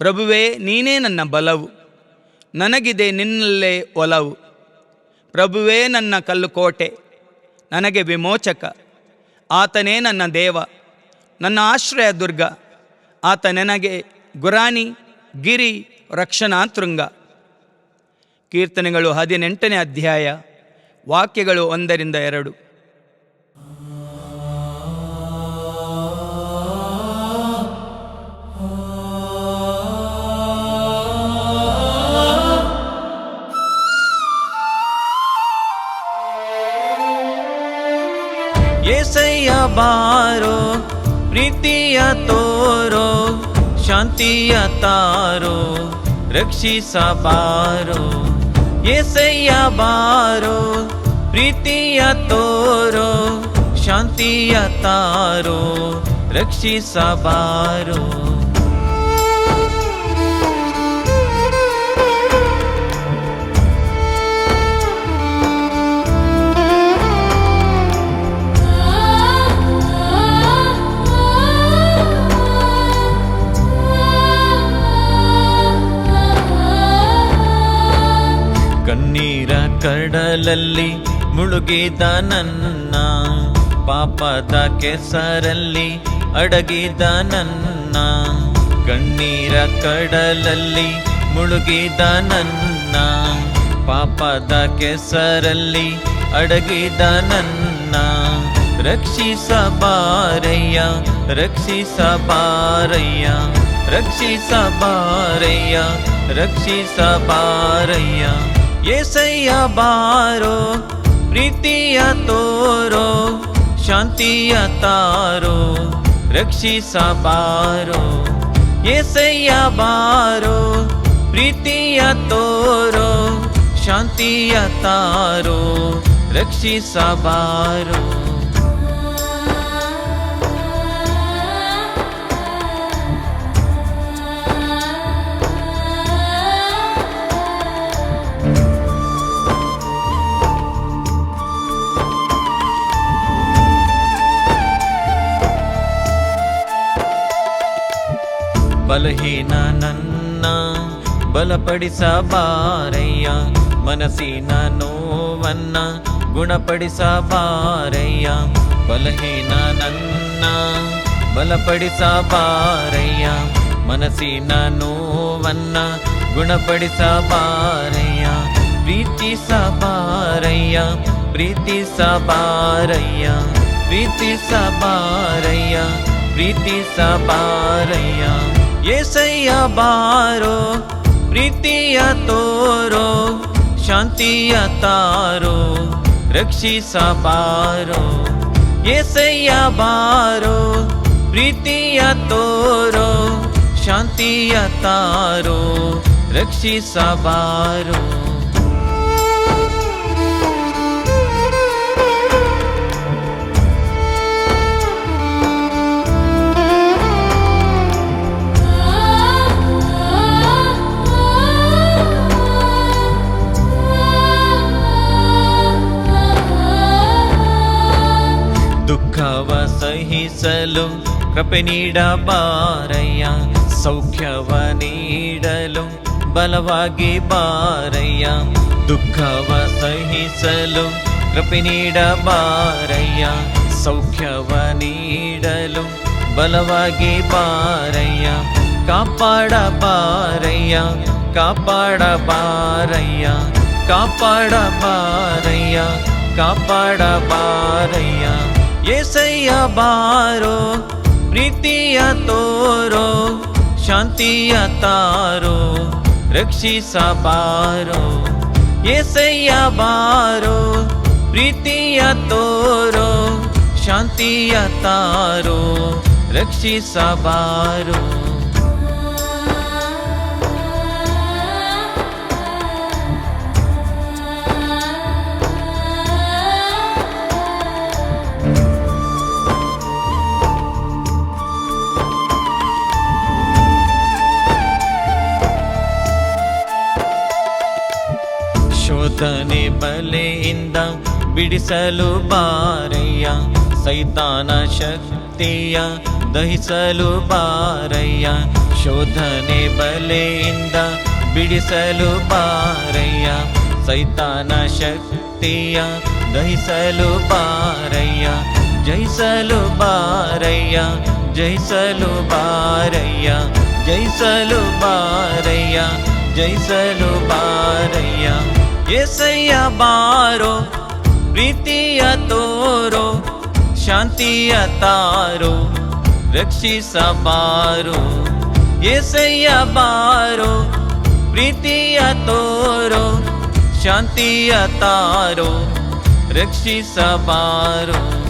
ಪ್ರಭುವೇ, ನೀನೇ ನನ್ನ ಬಲವು, ನನಗಿದೆ ನಿನ್ನಲ್ಲೇ ಒಲವು. ಪ್ರಭುವೇ ನನ್ನ ಕಲ್ಲುಕೋಟೆ, ನನಗೆ ವಿಮೋಚಕ. ಆತನೇ ನನ್ನ ದೇವ, ನನ್ನ ಆಶ್ರಯ ದುರ್ಗ. ಆತ ನನಗೆ ಗುರಾಣಿ, ಗಿರಿ, ರಕ್ಷಣಾತೃಂಗ. ಕೀರ್ತನೆಗಳು 18ನೇ ಅಧ್ಯಾಯ, ವಾಕ್ಯಗಳು 1-2. ಏಸಯ್ಯ ಬಾರೋ, ಪ್ರೀತಿಯ ತೋರೋ, ಶಾಂತಿಯ ತಾರೋ, ರಕ್ಷಿಸಬಾರೋ. ಏಸಯ್ಯ ಬಾರೋ, ಪ್ರೀತಿಯ ತೋರೋ, ಶಾಂತಿಯ ತಾರೋ, ರಕ್ಷಿಸಬಾರೋ. ಕಣ್ಣೀರ ಕಡಲಲ್ಲಿ ಮುಳುಗಿದ ನನ್ನ, ಪಾಪದ ಕೆಸರಲ್ಲಿ ಅಡಗಿದ ನನ್ನ. ಕಣ್ಣೀರ ಕಡಲಲ್ಲಿ ಮುಳುಗಿದ ನನ್ನ, ಪಾಪದ ಕೆಸರಲ್ಲಿ ಅಡಗಿದ ನನ್ನ. ರಕ್ಷಿಸಬಾರಯ್ಯ, ರಕ್ಷಿಸಬಾರಯ್ಯ, ರಕ್ಷಿಸಬಾರಯ್ಯ, ರಕ್ಷಿಸಬಾರಯ್ಯ. ಏಸಯ್ಯ ಬಾರೋ, ಪ್ರೀತಿಯ ತೋರೋ, ಶಾಂತಿಯ ತಾರೋ, ರಕ್ಷಿಸಬಾರೋ. ಏಸಯ್ಯ ಬಾರೋ, ಪ್ರೀತಿಯ ತೋರೋ, ಶಾಂತಿಯ ತಾರೋ, ರಕ್ಷಿಸಬಾರೋ. ಬಲಹೀನ ನನ್ನ ಬಲಪಡಿಸಬಾರಯ್ಯ, ಮನಸ್ಸಿನ ನೋವನ್ನ ಗುಣಪಡಿಸಬಾರಯ್ಯ. ಬಲಹೀನ ನನ್ನ ಬಲಪಡಿಸಬಾರಯ್ಯ, ಮನಸ್ಸಿನ ನೋವನ್ನ ಗುಣಪಡಿಸಬಾರಯ್ಯ. ಪ್ರೀತಿಸಬಾರಯ್ಯ, ಪ್ರೀತಿಸಬಾರಯ್ಯ, ಪ್ರೀತಿಸಬಾರಯ್ಯ, ಪ್ರೀತಿಸಬಾರಯ್ಯ. ಏಸಯ್ಯ ಬಾರೋ, ಪ್ರೀತಿಯ ತೋರೋ, ಶಾಂತಿಯ ತಾರೋ, ರಕ್ಷಿಸಬಾರೋ. ಏಸಯ್ಯ ಬಾರೋ, ಪ್ರೀತಿಯ ತೋರೋ, ಶಾಂತಿಯ ತಾರೋ, ರಕ್ಷಿಸಬಾರೋ. ದುಃಖವ ಸಹಿಸಲು ಕೃಪೆ ನೀಡಬಾರಯ್ಯ, ಸೌಖ್ಯವ ನೀಡಲು ಬಲವಾಗಿ ಬಾರಯ್ಯ. ದುಃಖವ ಸಹಿಸಲು ಕೃಪೆ ನೀಡಬಾರಯ್ಯ, ಸೌಖ್ಯವ ನೀಡಲು ಬಲವಾಗಿ ಬಾರಯ್ಯ. ಕಾಪಾಡಬಾರಯ್ಯ, ಕಾಪಾಡಬಾರಯ್ಯ, ಕಾಪಾಡಬಾರಯ್ಯ, ಕಾಪಾಡಬಾರಯ್ಯ. ಏಸಯ್ಯ ಬಾರೋ, ಪ್ರೀತಿಯ ತೋರೋ, ಶಾಂತಿಯ ತಾರೋ, ರಕ್ಷಿಸಬಾರೋ. ಏಸಯ್ಯ ಬಾರೋ, ಪ್ರೀತಿಯ ತೋರೋ, ಶಾಂತಿಯ ತಾರೋ, ರಕ್ಷಿಸಬಾರೋ. ಶೋಧನೆ ಬಲೆಯಿಂದ ಬಿಡಿಸಲು ಬಾರಯ್ಯ, ಸೈತಾನ ಶಕ್ತಿಯ ದಹಿಸಲು ಬಾರಯ್ಯ. ಶೋಧನೆ ಬಲೆಯಿಂದ ಬಿಡಿಸಲು ಬಾರಯ್ಯ, ಸೈತಾನ ಶಕ್ತಿಯ ದಹಿಸಲು ಬಾರಯ್ಯ, ಜಯಿಸಲು ಬಾರಯ್ಯ, ಜಯಿಸಲು ಬಾರಯ್ಯ, ಜಯಿಸಲು ಬಾರಯ್ಯ, ಜಯಿಸಲು ಬಾರಯ್ಯ. యేసయ్ಯ ಬಾರೋ, ಪ್ರೀತಿಯ ತೋರೋ, ಶಾಂತಿಯ ತಾರೋ, ರಕ್ಷಿಸಬಾರೋ. యేಸయ్ಯ ಬಾರೋ, ಪ್ರೀತಿಯ ತೋರೋ, ಶಾಂತಿಯ ತಾರೋ, ರಕ್ಷಿಸಬಾರೋ.